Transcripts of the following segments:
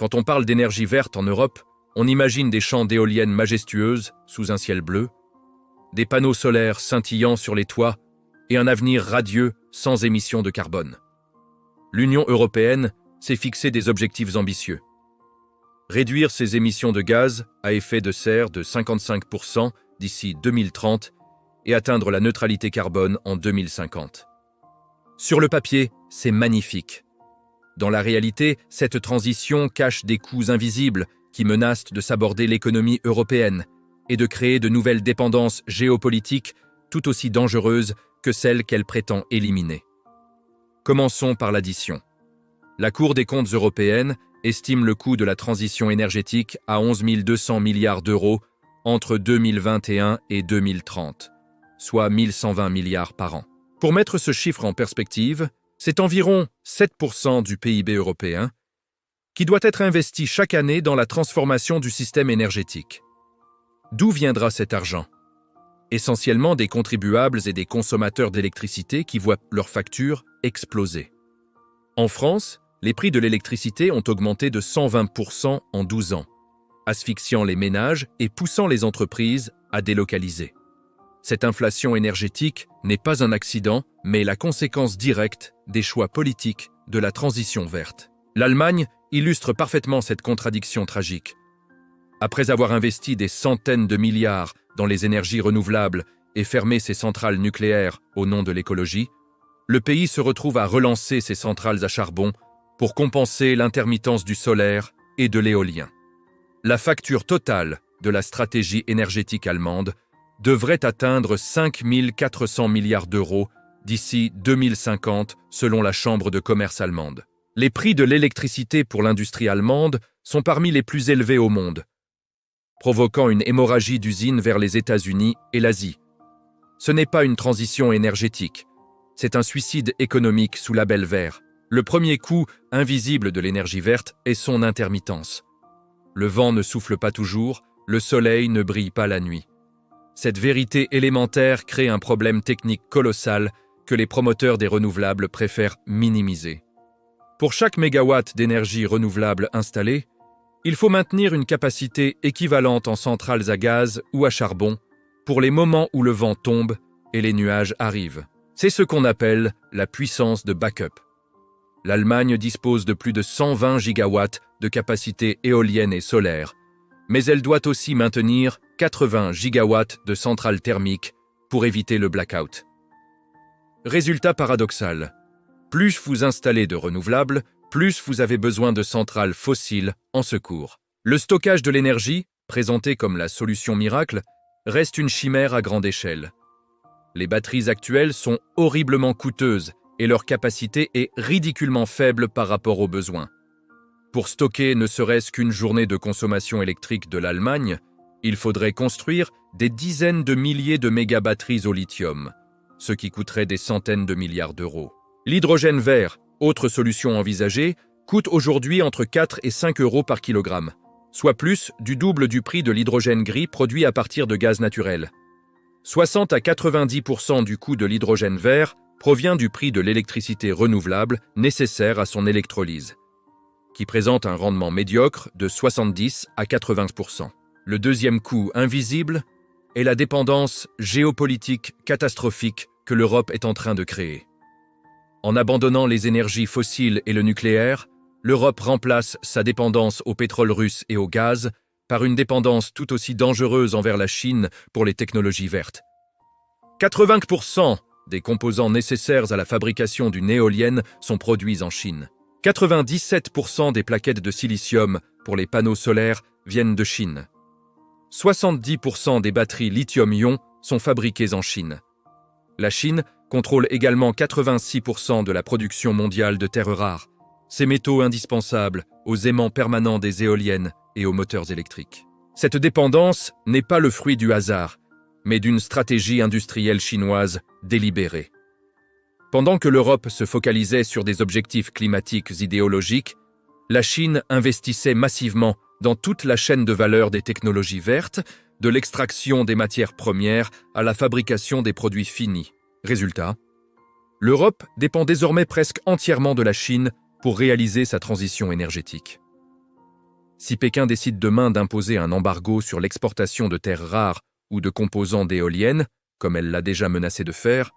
Quand on parle d'énergie verte en Europe, on imagine des champs d'éoliennes majestueuses sous un ciel bleu, des panneaux solaires scintillant sur les toits et un avenir radieux sans émissions de carbone. L'Union européenne s'est fixé des objectifs ambitieux. Réduire ses émissions de gaz à effet de serre de 55% d'ici 2030 et atteindre la neutralité carbone en 2050. Sur le papier, c'est magnifique. Dans la réalité, cette transition cache des coûts invisibles qui menacent de saborder l'économie européenne et de créer de nouvelles dépendances géopolitiques tout aussi dangereuses que celles qu'elle prétend éliminer. Commençons par l'addition. La Cour des comptes européenne estime le coût de la transition énergétique à 11 200 milliards d'euros entre 2021 et 2030, soit 1 120 milliards par an. Pour mettre ce chiffre en perspective, c'est environ 7% du PIB européen qui doit être investi chaque année dans la transformation du système énergétique. D'où viendra cet argent? Essentiellement des contribuables et des consommateurs d'électricité qui voient leurs factures exploser. En France, les prix de l'électricité ont augmenté de 120% en 12 ans, asphyxiant les ménages et poussant les entreprises à délocaliser. Cette inflation énergétique n'est pas un accident, mais la conséquence directe des choix politiques de la transition verte. L'Allemagne illustre parfaitement cette contradiction tragique. Après avoir investi des centaines de milliards dans les énergies renouvelables et fermé ses centrales nucléaires au nom de l'écologie, le pays se retrouve à relancer ses centrales à charbon pour compenser l'intermittence du solaire et de l'éolien. La facture totale de la stratégie énergétique allemande devrait atteindre 5 400 milliards d'euros d'ici 2050 selon la Chambre de commerce allemande. Les prix de l'électricité pour l'industrie allemande sont parmi les plus élevés au monde, provoquant une hémorragie d'usines vers les États-Unis et l'Asie. Ce n'est pas une transition énergétique, c'est un suicide économique sous label vert. Le premier coût invisible de l'énergie verte est son intermittence. Le vent ne souffle pas toujours, le soleil ne brille pas la nuit. Cette vérité élémentaire crée un problème technique colossal que les promoteurs des renouvelables préfèrent minimiser. Pour chaque mégawatt d'énergie renouvelable installée, il faut maintenir une capacité équivalente en centrales à gaz ou à charbon pour les moments où le vent tombe et les nuages arrivent. C'est ce qu'on appelle la puissance de backup. L'Allemagne dispose de plus de 120 gigawatts de capacité éolienne et solaire, mais elle doit aussi maintenir 80 gigawatts de centrales thermiques pour éviter le blackout. Résultat paradoxal. Plus vous installez de renouvelables, plus vous avez besoin de centrales fossiles en secours. Le stockage de l'énergie, présenté comme la solution miracle, reste une chimère à grande échelle. Les batteries actuelles sont horriblement coûteuses et leur capacité est ridiculement faible par rapport aux besoins. Pour stocker ne serait-ce qu'une journée de consommation électrique de l'Allemagne, il faudrait construire des dizaines de milliers de mégabatteries au lithium, ce qui coûterait des centaines de milliards d'euros. L'hydrogène vert, autre solution envisagée, coûte aujourd'hui entre 4 et 5 euros par kilogramme, soit plus du double du prix de l'hydrogène gris produit à partir de gaz naturel. 60 à 90% du coût de l'hydrogène vert provient du prix de l'électricité renouvelable nécessaire à son électrolyse, qui présente un rendement médiocre de 70 à 80%. Le deuxième coût invisible est la dépendance géopolitique catastrophique que l'Europe est en train de créer. En abandonnant les énergies fossiles et le nucléaire, l'Europe remplace sa dépendance au pétrole russe et au gaz par une dépendance tout aussi dangereuse envers la Chine pour les technologies vertes. 80% des composants nécessaires à la fabrication d'une éolienne sont produits en Chine. 97% des plaquettes de silicium pour les panneaux solaires viennent de Chine. 70% des batteries lithium-ion sont fabriquées en Chine. La Chine contrôle également 86% de la production mondiale de terres rares, ces métaux indispensables aux aimants permanents des éoliennes et aux moteurs électriques. Cette dépendance n'est pas le fruit du hasard, mais d'une stratégie industrielle chinoise délibérée. Pendant que l'Europe se focalisait sur des objectifs climatiques idéologiques, la Chine investissait massivement dans toute la chaîne de valeur des technologies vertes, de l'extraction des matières premières à la fabrication des produits finis. Résultat, l'Europe dépend désormais presque entièrement de la Chine pour réaliser sa transition énergétique. Si Pékin décide demain d'imposer un embargo sur l'exportation de terres rares ou de composants d'éoliennes, comme elle l'a déjà menacé de faire,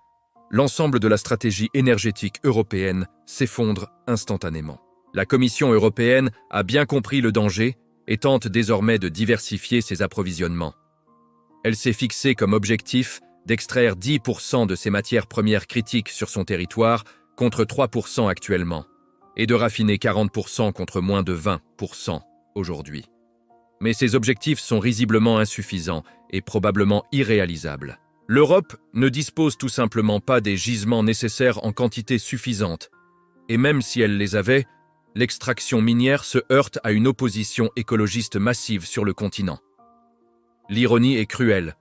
l'ensemble de la stratégie énergétique européenne s'effondre instantanément. La Commission européenne a bien compris le danger et tente désormais de diversifier ses approvisionnements. Elle s'est fixée comme objectif d'extraire 10% de ses matières premières critiques sur son territoire contre 3% actuellement, et de raffiner 40% contre moins de 20% aujourd'hui. Mais ces objectifs sont risiblement insuffisants et probablement irréalisables. L'Europe ne dispose tout simplement pas des gisements nécessaires en quantité suffisante, et même si elle les avait, l'extraction minière se heurte à une opposition écologiste massive sur le continent. L'ironie est cruelle.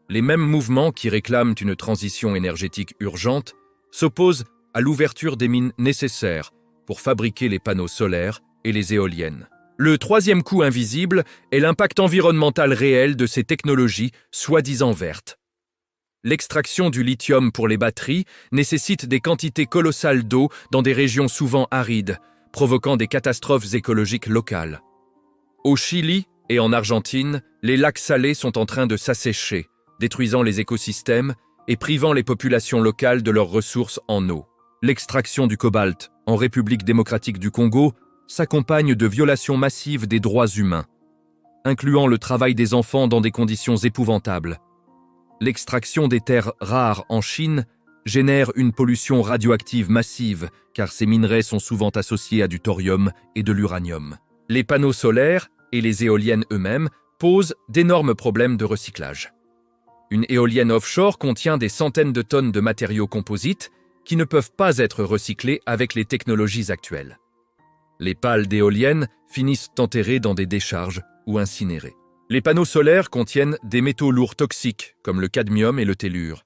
Les mêmes mouvements qui réclament une transition énergétique urgente s'opposent à l'ouverture des mines nécessaires pour fabriquer les panneaux solaires et les éoliennes. Le troisième coût invisible est l'impact environnemental réel de ces technologies soi-disant vertes. L'extraction du lithium pour les batteries nécessite des quantités colossales d'eau dans des régions souvent arides, provoquant des catastrophes écologiques locales. Au Chili et en Argentine, les lacs salés sont en train de s'assécher, détruisant les écosystèmes et privant les populations locales de leurs ressources en eau. L'extraction du cobalt en République démocratique du Congo s'accompagne de violations massives des droits humains, incluant le travail des enfants dans des conditions épouvantables. L'extraction des terres rares en Chine génère une pollution radioactive massive car ces minerais sont souvent associés à du thorium et de l'uranium. Les panneaux solaires et les éoliennes eux-mêmes posent d'énormes problèmes de recyclage. Une éolienne offshore contient des centaines de tonnes de matériaux composites qui ne peuvent pas être recyclés avec les technologies actuelles. Les pales d'éoliennes finissent enterrées dans des décharges ou incinérées. Les panneaux solaires contiennent des métaux lourds toxiques comme le cadmium et le tellure.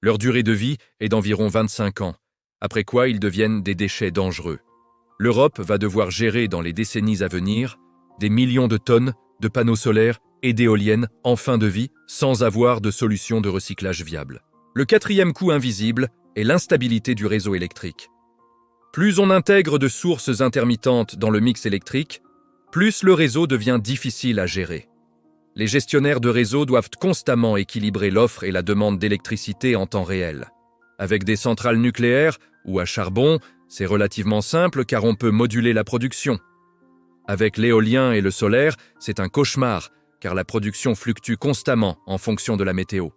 Leur durée de vie est d'environ 25 ans, après quoi ils deviennent des déchets dangereux. L'Europe va devoir gérer dans les décennies à venir des millions de tonnes de panneaux solaires et d'éoliennes en fin de vie sans avoir de solution de recyclage viable. Le quatrième coût invisible est l'instabilité du réseau électrique. Plus on intègre de sources intermittentes dans le mix électrique, plus le réseau devient difficile à gérer. Les gestionnaires de réseau doivent constamment équilibrer l'offre et la demande d'électricité en temps réel. Avec des centrales nucléaires ou à charbon, c'est relativement simple car on peut moduler la production. Avec l'éolien et le solaire, c'est un cauchemar car la production fluctue constamment en fonction de la météo.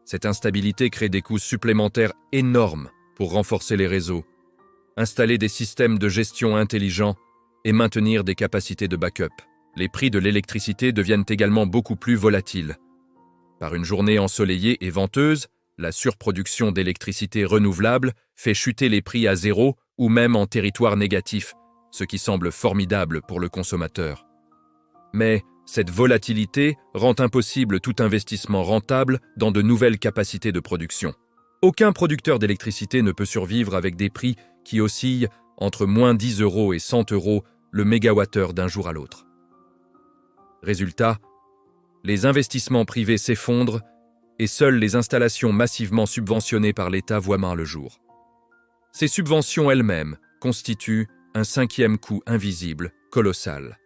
Cette instabilité crée des coûts supplémentaires énormes pour renforcer les réseaux, installer des systèmes de gestion intelligents et maintenir des capacités de backup. Les prix de l'électricité deviennent également beaucoup plus volatiles. Par une journée ensoleillée et venteuse, la surproduction d'électricité renouvelable fait chuter les prix à zéro ou même en territoire négatif, ce qui semble formidable pour le consommateur. Mais cette volatilité rend impossible tout investissement rentable dans de nouvelles capacités de production. Aucun producteur d'électricité ne peut survivre avec des prix qui oscillent entre moins 10 € et 100 € le mégawattheure d'un jour à l'autre. Résultat, les investissements privés s'effondrent et seules les installations massivement subventionnées par l'État voient main le jour. Ces subventions elles-mêmes constituent un cinquième coût invisible colossal.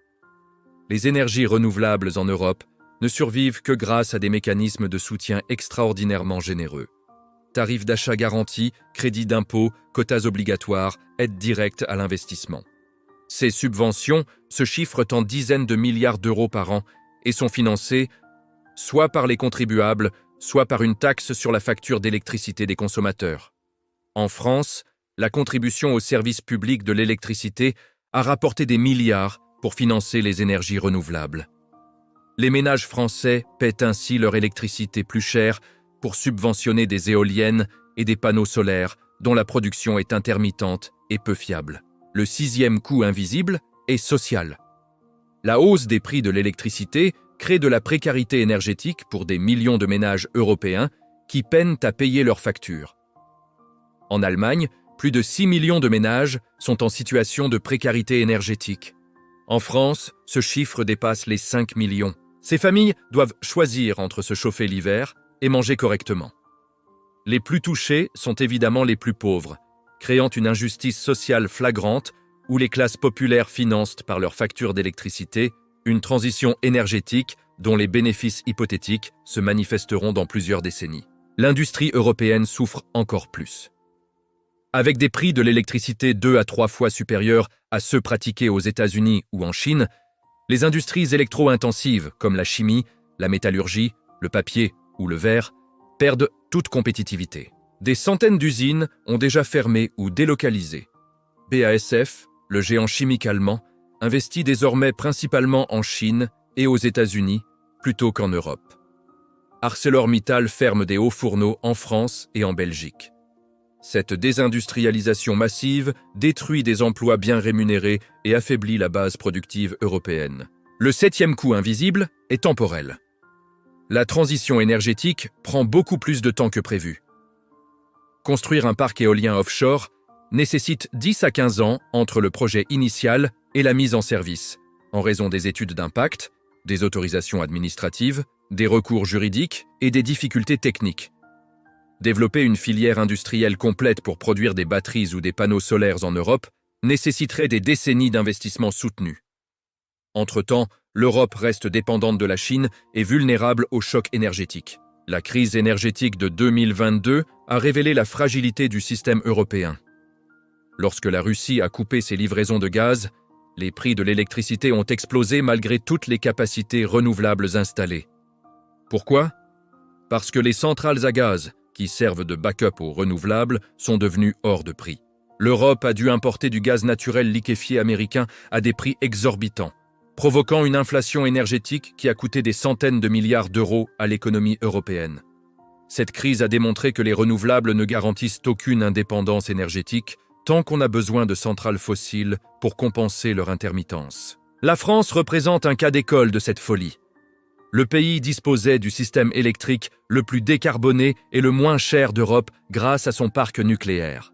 Les énergies renouvelables en Europe ne survivent que grâce à des mécanismes de soutien extraordinairement généreux. Tarifs d'achat garantis, crédits d'impôt, quotas obligatoires, aides directes à l'investissement. Ces subventions se chiffrent en dizaines de milliards d'euros par an et sont financées soit par les contribuables, soit par une taxe sur la facture d'électricité des consommateurs. En France, la contribution au service public de l'électricité a rapporté des milliards pour financer les énergies renouvelables. Les ménages français paient ainsi leur électricité plus chère pour subventionner des éoliennes et des panneaux solaires dont la production est intermittente et peu fiable. Le sixième coût invisible est social. La hausse des prix de l'électricité crée de la précarité énergétique pour des millions de ménages européens qui peinent à payer leurs factures. En Allemagne, plus de 6 millions de ménages sont en situation de précarité énergétique. En France, ce chiffre dépasse les 5 millions. Ces familles doivent choisir entre se chauffer l'hiver et manger correctement. Les plus touchés sont évidemment les plus pauvres, créant une injustice sociale flagrante où les classes populaires financent par leurs factures d'électricité une transition énergétique dont les bénéfices hypothétiques se manifesteront dans plusieurs décennies. L'industrie européenne souffre encore plus. Avec des prix de l'électricité 2 à 3 fois supérieurs à ceux pratiqués aux États-Unis ou en Chine, les industries électro-intensives comme la chimie, la métallurgie, le papier ou le verre perdent toute compétitivité. Des centaines d'usines ont déjà fermé ou délocalisé. BASF, le géant chimique allemand, investit désormais principalement en Chine et aux États-Unis plutôt qu'en Europe. ArcelorMittal ferme des hauts fourneaux en France et en Belgique. Cette désindustrialisation massive détruit des emplois bien rémunérés et affaiblit la base productive européenne. Le 7e coût invisible est temporel. La transition énergétique prend beaucoup plus de temps que prévu. Construire un parc éolien offshore nécessite 10 à 15 ans entre le projet initial et la mise en service, en raison des études d'impact, des autorisations administratives, des recours juridiques et des difficultés techniques. Développer une filière industrielle complète pour produire des batteries ou des panneaux solaires en Europe nécessiterait des décennies d'investissements soutenus. Entre-temps, l'Europe reste dépendante de la Chine et vulnérable au choc énergétique. La crise énergétique de 2022 a révélé la fragilité du système européen. Lorsque la Russie a coupé ses livraisons de gaz, les prix de l'électricité ont explosé malgré toutes les capacités renouvelables installées. Pourquoi ? Parce que les centrales à gaz, qui servent de backup aux renouvelables, sont devenues hors de prix. L'Europe a dû importer du gaz naturel liquéfié américain à des prix exorbitants, provoquant une inflation énergétique qui a coûté des centaines de milliards d'euros à l'économie européenne. Cette crise a démontré que les renouvelables ne garantissent aucune indépendance énergétique tant qu'on a besoin de centrales fossiles pour compenser leur intermittence. La France représente un cas d'école de cette folie. Le pays disposait du système électrique le plus décarboné et le moins cher d'Europe grâce à son parc nucléaire.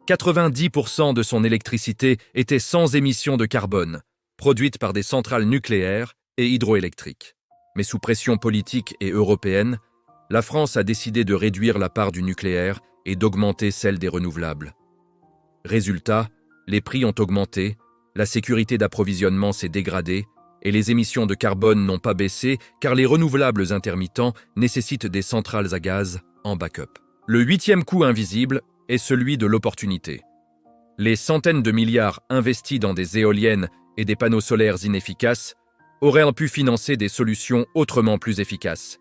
90% de son électricité était sans émissions de carbone, produite par des centrales nucléaires et hydroélectriques. Mais sous pression politique et européenne, la France a décidé de réduire la part du nucléaire et d'augmenter celle des renouvelables. Résultat, les prix ont augmenté, la sécurité d'approvisionnement s'est dégradée et les émissions de carbone n'ont pas baissé car les renouvelables intermittents nécessitent des centrales à gaz en backup. Le 8e coût invisible est celui de l'opportunité. Les centaines de milliards investis dans des éoliennes et des panneaux solaires inefficaces auraient pu financer des solutions autrement plus efficaces.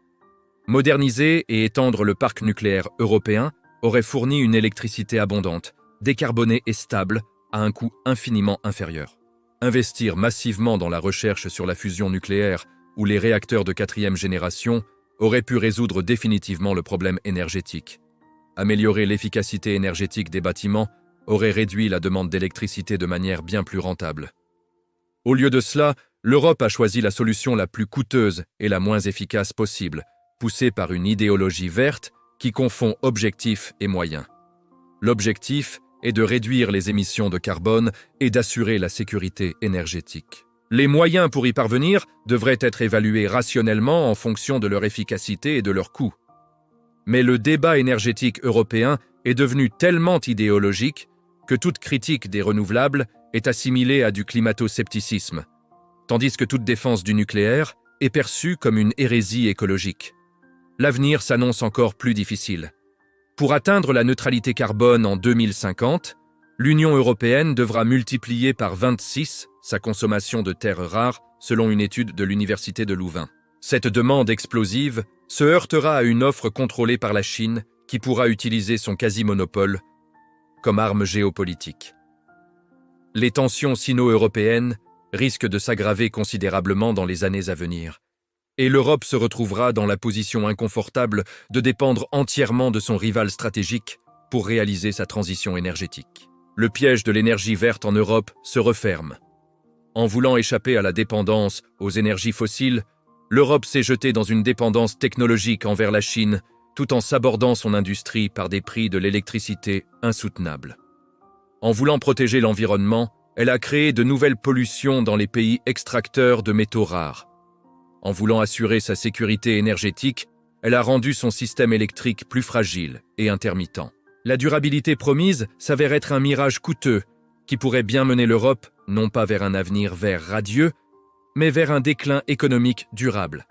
Moderniser et étendre le parc nucléaire européen aurait fourni une électricité abondante, décarbonée et stable à un coût infiniment inférieur. Investir massivement dans la recherche sur la fusion nucléaire ou les réacteurs de 4e génération aurait pu résoudre définitivement le problème énergétique. Améliorer l'efficacité énergétique des bâtiments aurait réduit la demande d'électricité de manière bien plus rentable. Au lieu de cela, l'Europe a choisi la solution la plus coûteuse et la moins efficace possible, poussée par une idéologie verte qui confond objectif et moyen. L'objectif est de réduire les émissions de carbone et d'assurer la sécurité énergétique. Les moyens pour y parvenir devraient être évalués rationnellement en fonction de leur efficacité et de leur coût. Mais le débat énergétique européen est devenu tellement idéologique que toute critique des renouvelables est assimilée à du climato-scepticisme, tandis que toute défense du nucléaire est perçue comme une hérésie écologique. L'avenir s'annonce encore plus difficile. Pour atteindre la neutralité carbone en 2050, l'Union européenne devra multiplier par 26 sa consommation de terres rares selon une étude de l'Université de Louvain. Cette demande explosive se heurtera à une offre contrôlée par la Chine qui pourra utiliser son quasi-monopole comme arme géopolitique. Les tensions sino-européennes risquent de s'aggraver considérablement dans les années à venir. Et l'Europe se retrouvera dans la position inconfortable de dépendre entièrement de son rival stratégique pour réaliser sa transition énergétique. Le piège de l'énergie verte en Europe se referme. En voulant échapper à la dépendance aux énergies fossiles, l'Europe s'est jetée dans une dépendance technologique envers la Chine, tout en sabordant son industrie par des prix de l'électricité insoutenables. En voulant protéger l'environnement, elle a créé de nouvelles pollutions dans les pays extracteurs de métaux rares. En voulant assurer sa sécurité énergétique, elle a rendu son système électrique plus fragile et intermittent. La durabilité promise s'avère être un mirage coûteux, qui pourrait bien mener l'Europe non pas vers un avenir vert radieux, mais vers un déclin économique durable.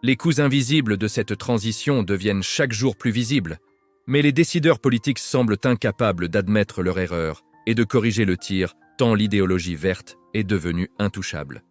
Les coûts invisibles de cette transition deviennent chaque jour plus visibles, mais les décideurs politiques semblent incapables d'admettre leur erreur et de corriger le tir, tant l'idéologie verte est devenue intouchable.